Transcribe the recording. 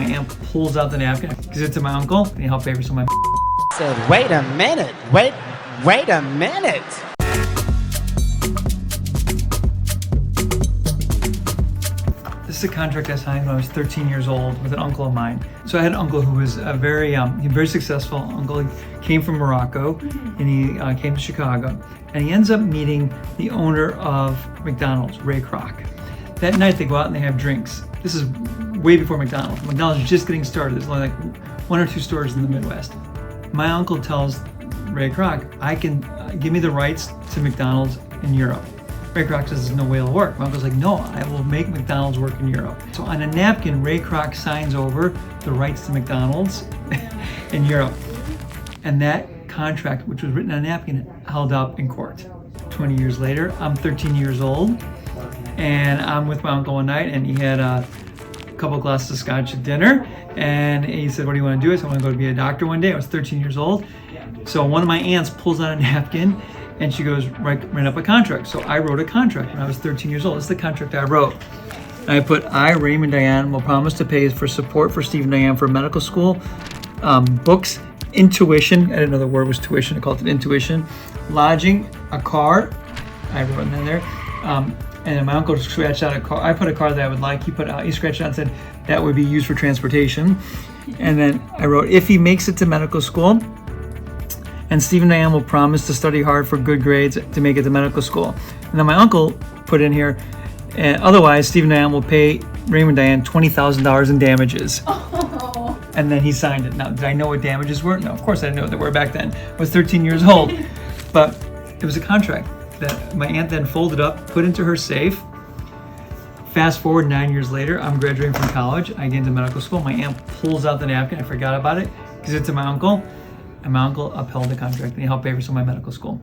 My aunt pulls out the napkin, gives it to my uncle, and he helped pay for some of my Said, wait a minute, wait a minute. This is a contract I signed when I was 13 years old with an uncle of mine. So I had an uncle who was a very successful uncle. He came from Morocco, and he came to Chicago. And he ends up meeting the owner of McDonald's, Ray Kroc. That night they go out and they have drinks. This is way before McDonald's. McDonald's is just getting started. There's only like 1 or 2 stores in the Midwest. My uncle tells Ray Kroc, I can give me the rights to McDonald's in Europe. Ray Kroc says there's no way it'll work. My uncle's like, no, I will make McDonald's work in Europe. So on a napkin, Ray Kroc signs over the rights to McDonald's in Europe. And that contract, which was written on a napkin, held up in court. 20 years later, I'm 13 years old, and I'm with my uncle one night, and he had a couple glasses of scotch at dinner, and he said, what do you want to do? I said, I want to go to be a doctor one day. I was 13 years old. So one of my aunts pulls out a napkin, and she goes, write up a contract. So I wrote a contract when I was 13 years old. This is the contract I wrote. And I put, I, Raymond Dayan, will promise to pay for support for Steve and Dayan for medical school, books, intuition, I didn't know the word was tuition, I called it intuition, lodging, a car, I wrote in there, and then my uncle scratched out a car. I put a car that I would like, he scratched out and said that would be used for transportation. And then I wrote, if he makes it to medical school, and Steve and Dayan will promise to study hard for good grades to make it to medical school. And then my uncle put in here, and otherwise Steve and Dayan will pay Raymond Dayan $20,000 in damages. Oh. And then he signed it. Now, did I know what damages were? No, of course I didn't know what they were back then. I was 13 years old. But it was a contract that my aunt then folded up, put into her safe. Fast forward 9 years later, I'm graduating from college. I get into medical school. My aunt pulls out the napkin. I forgot about it. Gives it to my uncle. And my uncle upheld the contract, and he helped pay for some of my medical school.